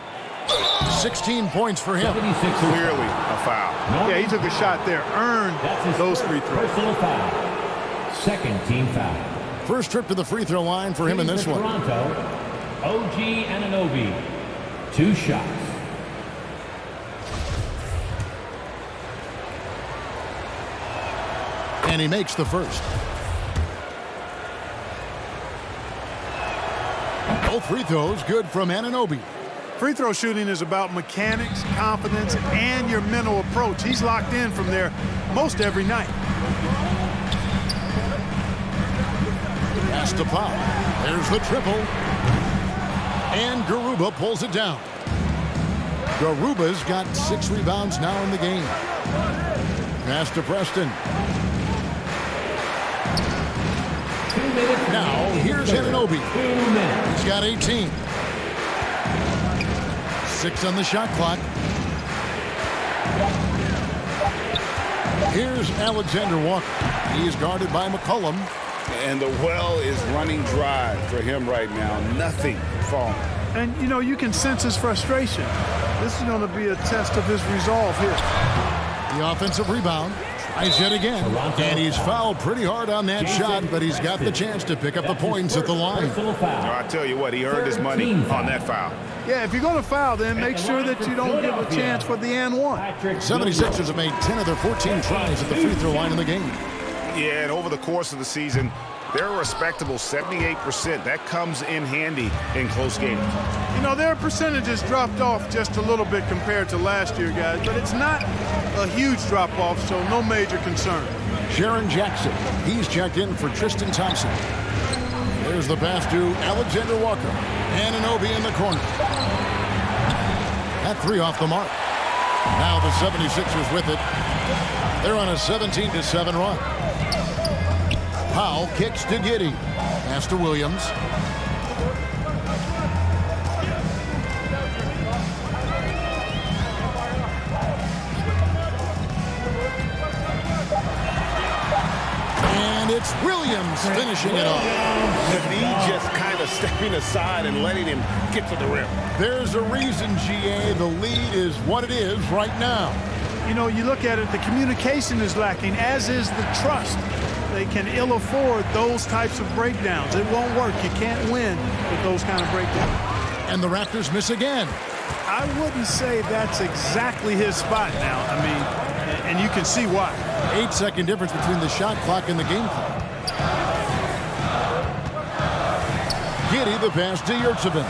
16 points for him. Clearly a foul. Yeah, he took a shot there, earned those free throws. Personal foul. Second team foul. First trip to the free throw line for him in this one. Toronto, OG Anunoby. 2 shots. And he makes the first. Both free throws good from Anunoby. Free throw shooting is about mechanics, confidence, and your mental approach. He's locked in from there most every night. Pass to Pau. There's the triple. And Garuba pulls it down. Garuba's got 6 rebounds now in the game. Pass to Preston. Now, here's Anunoby. He's got 18. 6 on the shot clock. Here's Alexander Walker. He's guarded by McCollum. And the well is running dry for him right now. Nothing falling. And, you know, you can sense his frustration. This is going to be a test of his resolve here. The offensive rebound. Tries yet again. And he's fouled pretty hard on that shot, but he's got the chance to pick up the points at the line. I tell you what, he earned his money on that foul. Yeah, if you're going to foul, then make sure that you don't give a chance for the and one. 76ers have made 10 of their 14 tries at the free throw line in the game. Yeah, and over the course of the season, they're a respectable 78%. That comes in handy in close games. You know, their percentages dropped off just a little bit compared to last year, guys, but it's not a huge drop-off, so no major concern. Jaren Jackson, he's checked in for Tristan Thompson. There's the pass to Alexander Walker. Anunoby in the corner. That 3 off the mark. Now the 76ers with it. They're on a 17-7 run. Powell kicks to Giddey. Pass to Williams. And it's Williams finishing it off. Navid just kind of stepping aside and letting him get to the rim. There's a reason, GA, the lead is what it is right now. You know, you look at it, the communication is lacking, as is the trust. They can ill afford those types of breakdowns. It won't work. You can't win with those kind of breakdowns. And the Raptors miss again. I wouldn't say that's exactly his spot now. I mean, and you can see why. 8-second difference between the shot clock and the game clock. Giddey the pass to Yurtseven.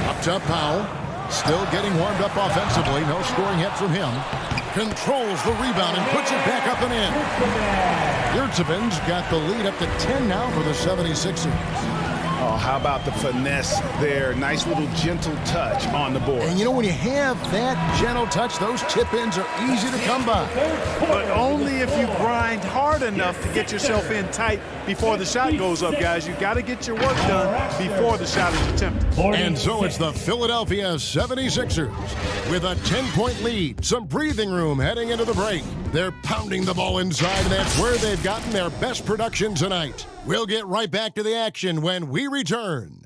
Up top, Powell. Still getting warmed up offensively. No scoring yet from him. Controls the rebound and puts it back up and in. Yurtseven's got the lead up to 10 now for the 76ers. Oh, how about the finesse there? Nice little gentle touch on the board. And you know, when you have that gentle touch, those chip-ins are easy to come by. But only if you grind hard enough to get yourself in tight before the shot goes up, guys. You've got to get your work done before the shot is attempted. And so it's the Philadelphia 76ers with a 10-point lead. Some breathing room heading into the break. They're pounding the ball inside, and that's where they've gotten their best production tonight. We'll get right back to the action when we return.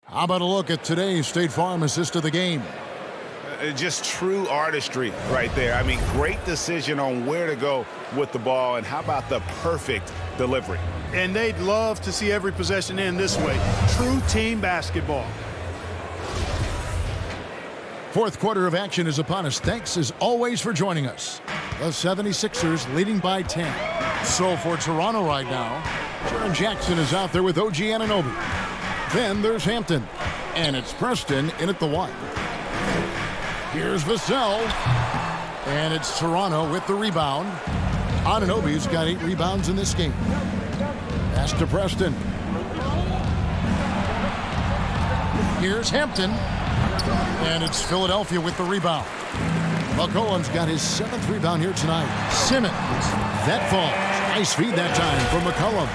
How about a look at today's State Farm assist of the game? Just true artistry right there. I mean, great decision on where to go with the ball, and how about the perfect delivery? And they'd love to see every possession end this way. True team basketball. Fourth quarter of action is upon us. Thanks as always for joining us. The 76ers leading by 10. So for Toronto right now, Jaren Jackson is out there with OG Anunoby. Then there's Hampton. And it's Preston in at the 1. Here's Vassell. And it's Toronto with the rebound. Anunoby's got 8 rebounds in this game. Pass to Preston. Here's Hampton. And it's Philadelphia with the rebound. McCollum's got his 7th rebound here tonight. Simmons. That falls. Nice feed that time from McCollum.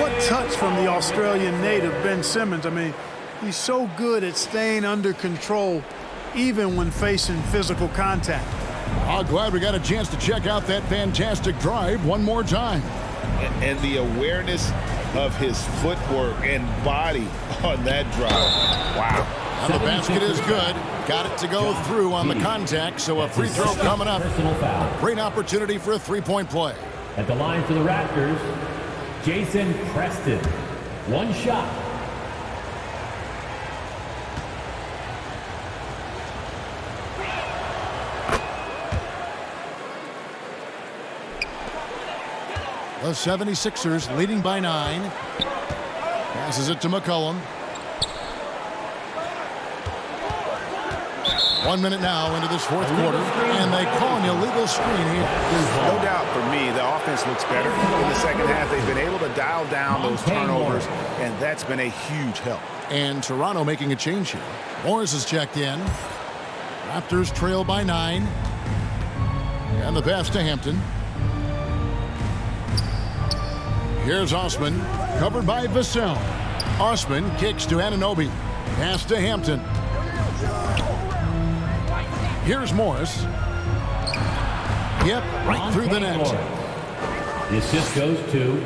What touch from the Australian native, Ben Simmons. I mean, he's so good at staying under control even when facing physical contact. I'm glad we got a chance to check out that fantastic drive one more time. And the awareness of his footwork and body on that drive. Wow. And the basket is good. Got it to go through on the contact, so a free throw coming up. Great opportunity for a three-point play. At the line for the Raptors, Jason Preston. One shot. The 76ers leading by 9. Passes it to McCollum. 1 minute now into this fourth quarter, and they call an illegal screen here. No doubt for me, the offense looks better in the second half. They've been able to dial down those turnovers, and that's been a huge help. And Toronto making a change here. Morris is checked in. Raptors trail by 9. And the pass to Hampton. Here's Osman, covered by Vassell. Osman kicks to Anunoby. Pass to Hampton. Here's Morris. Yep, right through the net. The assist goes to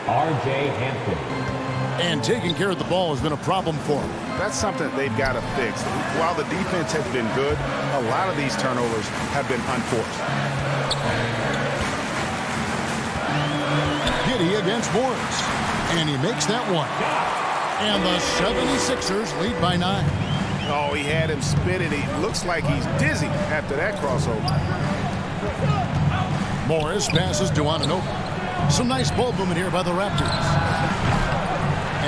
R.J. Hampton. And taking care of the ball has been a problem for him. That's something they've got to fix. While the defense has been good, a lot of these turnovers have been unforced. Giddey against Morris. And he makes that one. And the 76ers lead by 9. Oh, he had him spinning. He looks like he's dizzy after that crossover. Morris passes to Anunoby. Some nice ball movement here by the Raptors.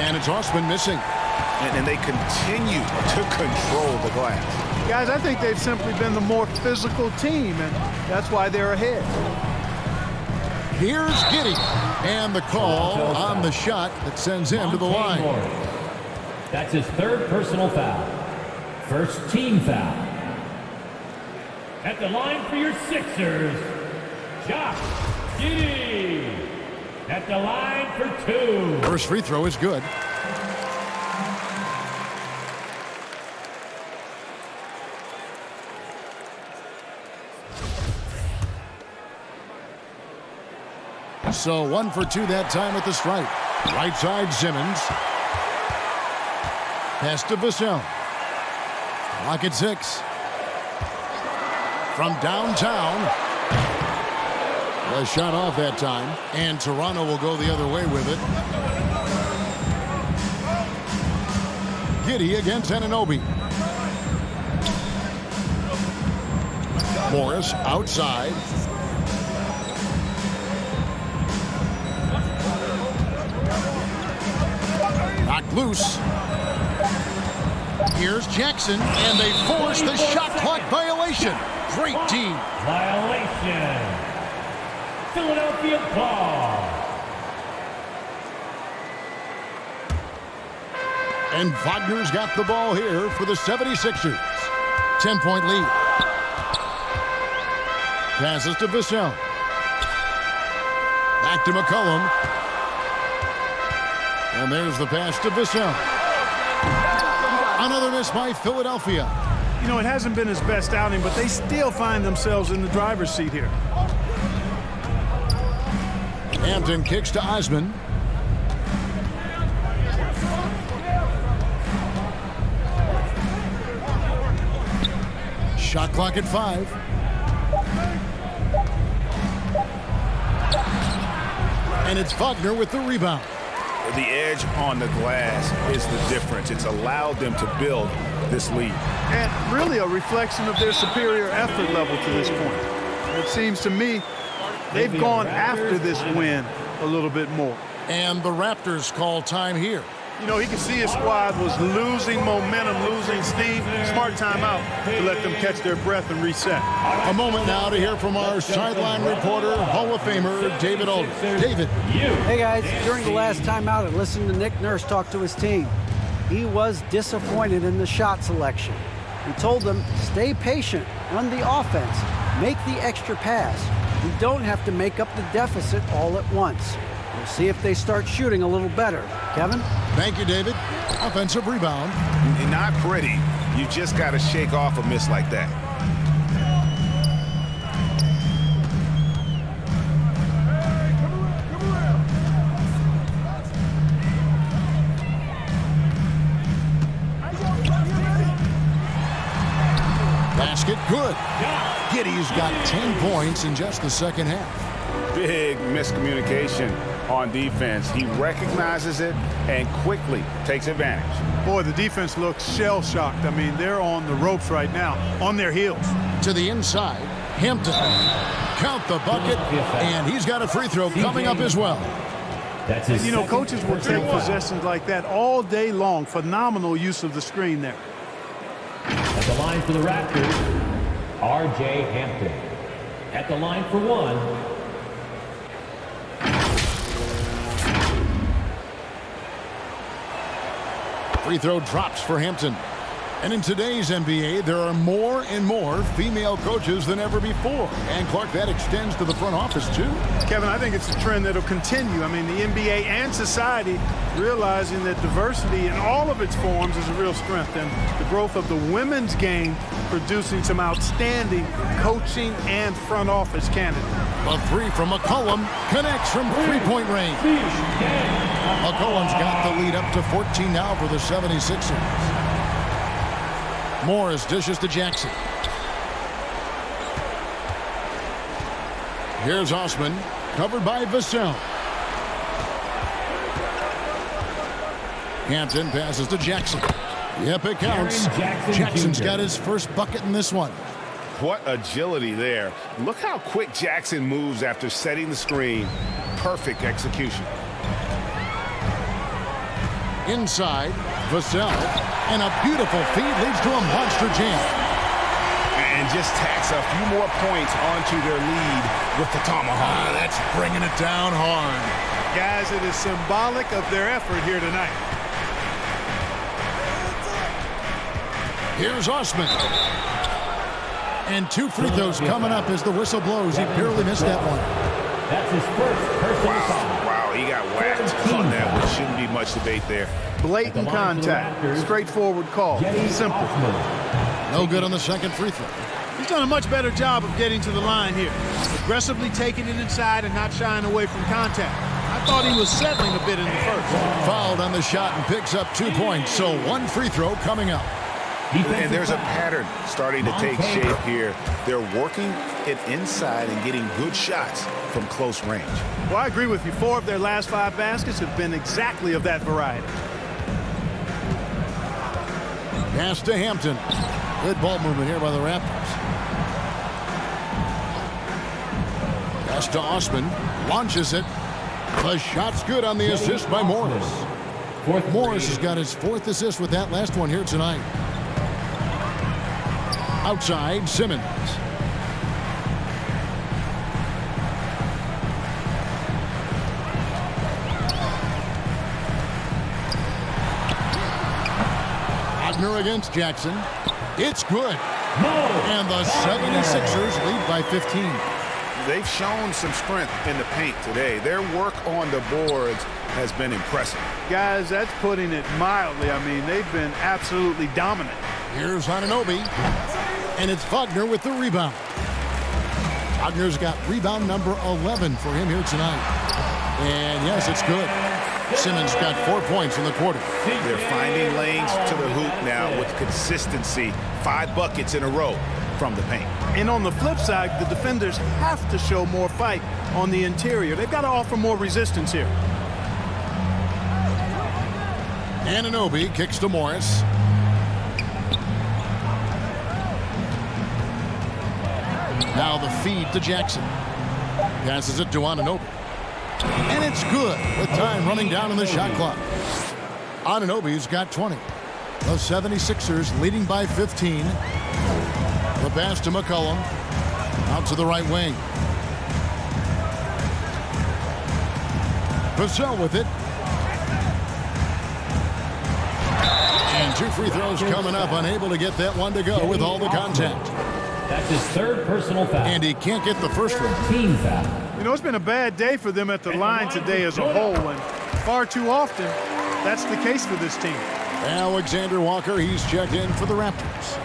And it's Osman missing. And they continue to control the glass. Guys, I think they've simply been the more physical team, and that's why they're ahead. Here's Giddey. And the call on the shot that sends him to the line. That's his third personal foul. First team foul. At the line for your Sixers, Josh Giddey. At the line for 2. First free throw is good. So 1 for 2 that time at the stripe. Right side Simmons. Pass to Vassell. Clock at 6. From downtown. The shot off that time. And Toronto will go the other way with it. Giddey against Anunoby. Morris outside. Knocked loose. Here's Jackson, and they force the shot clock violation. Great team. Violation. Philadelphia ball. And Wagner's got the ball here for the 76ers. 10-point lead. Passes to Vassell. Back to McCollum. And there's the pass to Vassell. Another miss by Philadelphia. You know, it hasn't been his best outing, but they still find themselves in the driver's seat here. Hampton kicks to Osman. Shot clock at 5. And it's Wagner with the rebound. The edge on the glass is the difference. It's allowed them to build this lead. And really a reflection of their superior effort level to this point. It seems to me they've gone after this win a little bit more. And the Raptors call time here. You know, he could see his squad was losing momentum, losing steam. Smart timeout to let them catch their breath and reset. A moment now to hear from our sideline reporter, Hall of Famer David Aldridge. David. Hey, guys. During the last timeout, I listened to Nick Nurse talk to his team. He was disappointed in the shot selection. He told them, stay patient, run the offense, make the extra pass. You don't have to make up the deficit all at once. We'll see if they start shooting a little better. Kevin? Thank you, David. Offensive rebound. Not pretty, You just got to shake off a miss like that. Basket good. Giddey's got 10 points in just the second half. Big miscommunication on defense. He recognizes it and quickly takes advantage. Boy, the defense looks shell-shocked. I mean, they're on the ropes right now, on their heels. To the inside, Hampton. Count the bucket, and he's got a free throw coming up as well. That's his Coaches will take possessions like that all day long. Phenomenal use of the screen there. At the line for the Raptors, R.J. Hampton. At the line for one, free throw drops for Hampton. And in today's NBA, there are more and more female coaches than ever before. And, Clark, that extends to the front office, too. Kevin, I think it's a trend that will continue. I mean, the NBA and society realizing that diversity in all of its forms is a real strength. And the growth of the women's game producing some outstanding coaching and front office candidates. A three from McCollum connects from three-point range. McCollum's got the lead up to 14 now for the 76ers. Morris dishes to Jackson. Here's Osman, covered by Vassell. Hampton passes to Jackson. Yep, it counts. Jackson's got his first bucket in this one. What agility there. Look how quick Jackson moves after setting the screen. Perfect execution. Inside, Vassell, and a beautiful feed leads to a monster jam. And just tacks a few more points onto their lead with the tomahawk. That's bringing it down hard. Guys, it is symbolic of their effort here tonight. Here's Osman. And two free throws coming up as the whistle blows. He barely missed that one. That's his first personal foul. Wow, he got whacked on that, which shouldn't be much debate there. Blatant contact. Straightforward call. Simple. No good on the second free throw. He's done a much better job of getting to the line here. Aggressively taking it inside and not shying away from contact. I thought he was settling a bit in the first. Fouled on the shot and picks up 2 points. So one free throw coming up. And there's a pattern starting to take shape here. They're working it inside and getting good shots from close range. Well, I agree with you. 4 of their last 5 baskets have been exactly of that variety. Pass to Hampton. Good ball movement here by the Raptors. Pass to Osman. Launches it. The shot's good on the assist by Morris. Morris has got his 4th assist with that last one here tonight. Outside, Simmons. Wagner against Jackson. It's good. And the 76ers lead by 15. They've shown some strength in the paint today. Their work on the boards has been impressive. Guys, that's putting it mildly. I mean, they've been absolutely dominant. Here's Anunoby. And it's Wagner with the rebound. Wagner's got rebound number 11 for him here tonight. And yes, it's good. Simmons got 4 points in the quarter. They're finding lanes to the hoop now with consistency. 5 buckets in a row from the paint. And on the flip side, the defenders have to show more fight on the interior. They've got to offer more resistance here. Anunoby kicks to Morris. Now the feed to Jackson. Passes it to Anunoby. And it's good with time running down in the shot clock. Anunoby's got 20. The 76ers leading by 15. The pass to McCollum. Out to the right wing. Vassell with it. And 2 free throws coming up. Unable to get that one to go with all the contact. That's his 3rd personal foul. And he can't get the first one. Team foul. You know, it's been a bad day for them at the line today as a whole, and far too often, that's the case for this team. Alexander Walker, he's checked in for the Raptors.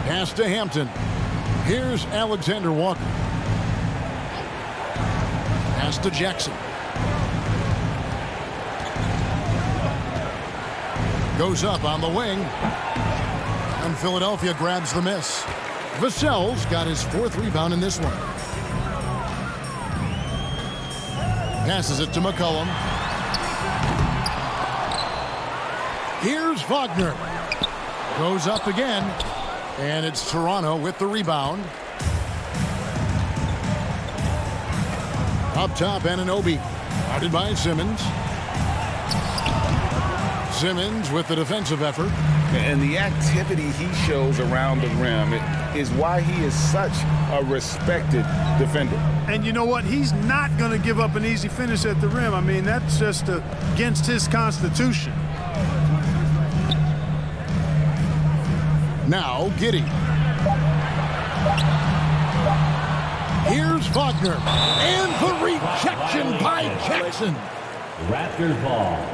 Pass to Hampton. Here's Alexander Walker. Pass to Jackson. Goes up on the wing. And Philadelphia grabs the miss. Vassell's got his 4th rebound in this one. Passes it to McCollum. Here's Wagner. Goes up again. And it's Toronto with the rebound. Up top, Anunoby. Guarded by Simmons. Simmons with the defensive effort. And the activity he shows around the rim is why he is such a respected defender. And you know what? He's not going to give up an easy finish at the rim. I mean, that's just against his constitution. Now, Giddey. Here's Wagner. And the rejection by Jackson. Raptors ball.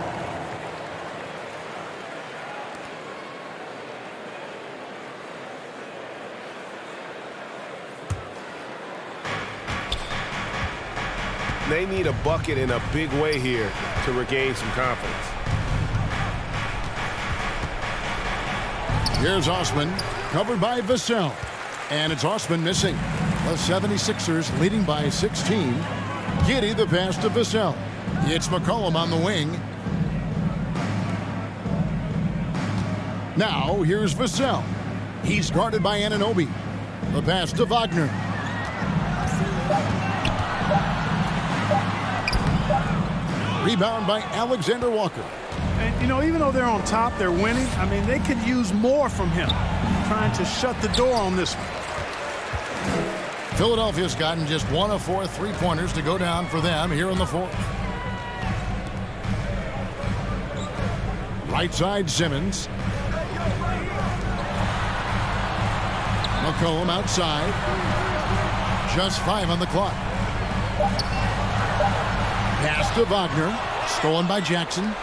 They need a bucket in a big way here to regain some confidence. Here's Osman, covered by Vassell. And it's Osman missing. The 76ers leading by 16. Giddey the pass to Vassell. It's McCollum on the wing. Now here's Vassell. He's guarded by Anunoby. The pass to Wagner. Rebound by Alexander Walker. And, you know, even though they're on top, they're winning. I mean, they could use more from him. Trying to shut the door on this one. Philadelphia's gotten just 1 of 4 3-pointers to go down for them here in the 4th. Right side, Simmons. McCollum outside. Just 5 on the clock. Pass to Wagner. Stolen by Jackson.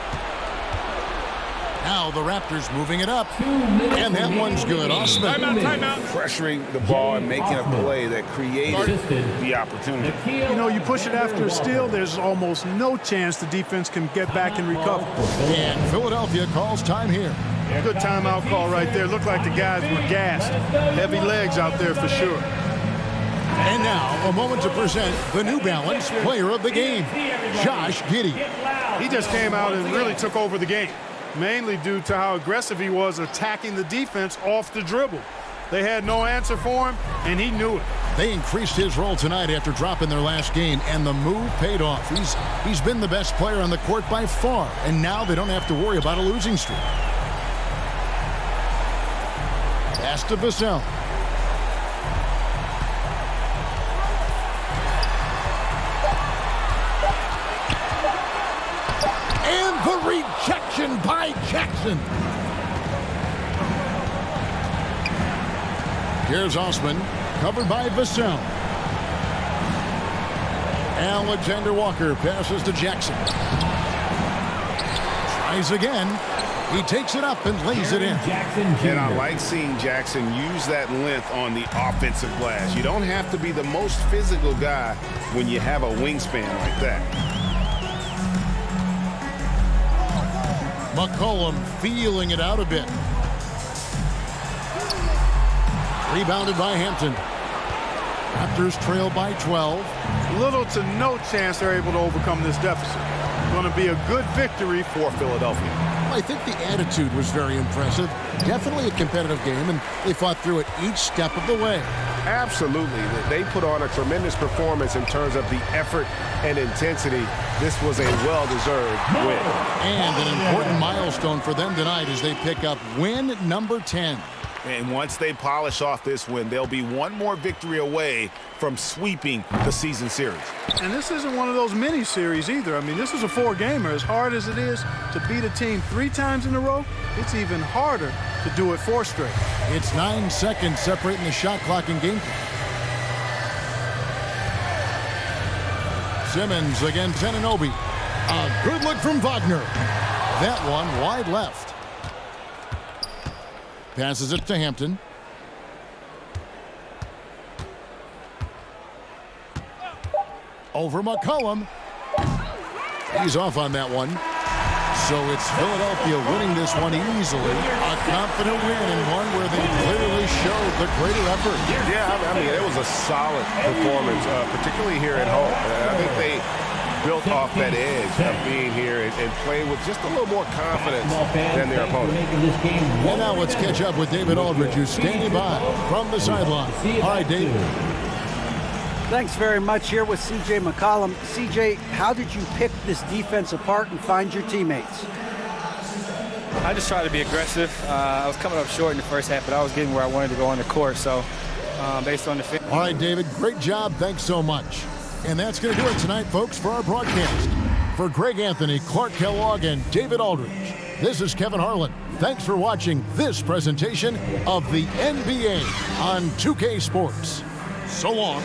Now the Raptors moving it up. And that one's good. Osman. Timeout. Pressuring the ball and making a play that created the opportunity. You know, you push it after a steal, there's almost no chance the defense can get back and recover. And Philadelphia calls time here. Good timeout call right there. Looked like the guys were gassed. Heavy legs out there for sure. And now, a moment to present the New Balance Player of the Game, Josh Giddey. He just came out and really took over the game, mainly due to how aggressive he was attacking the defense off the dribble. They had no answer for him, and he knew it. They increased his role tonight after dropping their last game, and the move paid off. He's been the best player on the court by far, and now they don't have to worry about a losing streak. Pass to Vassell. And the rejection by Jackson. Here's Osman, covered by Vassell. Alexander Walker passes to Jackson. Tries again. He takes it up and lays it in. And I like seeing Jackson use that length on the offensive glass. You don't have to be the most physical guy when you have a wingspan like that. McCollum feeling it out a bit. Rebounded by Hampton. Raptors trail by 12. Little to no chance they're able to overcome this deficit. Going to be a good victory for Philadelphia. I think the attitude was very impressive. Definitely a competitive game, and they fought through it each step of the way. Absolutely. They put on a tremendous performance in terms of the effort and intensity. This was a well-deserved win. And an important milestone for them tonight as they pick up win number 10. And once they polish off this win, they'll be one more victory away from sweeping the season series. And this isn't one of those mini series either. I mean, this is a 4-gamer. As hard as it is to beat a team 3 times in a row, it's even harder to do it 4 straight. It's 9 seconds separating the shot clock and game clock. Simmons against Anunoby. A good look from Wagner. That one wide left. Passes it to Hampton. Over McCollum. He's off on that one. So it's Philadelphia winning this one easily. A confident win and one where they clearly showed the greater effort. Yeah, I mean, it was a solid performance, particularly here at home. I think they built off that edge of being here and playing with just a little more confidence than their opponent. And now let's catch up with David Aldridge, who's standing by from the sideline. All right, David. Thanks very much. Here with C.J. McCollum. C.J., how did you pick this defense apart and find your teammates? I just tried to be aggressive. I was coming up short in the first half, but I was getting where I wanted to go on the court. So based on the fit. All right, David, great job. Thanks so much. And that's going to do it tonight, folks, for our broadcast. For Greg Anthony, Clark Kellogg, and David Aldridge, this is Kevin Harlan. Thanks for watching this presentation of the NBA on 2K Sports. So long.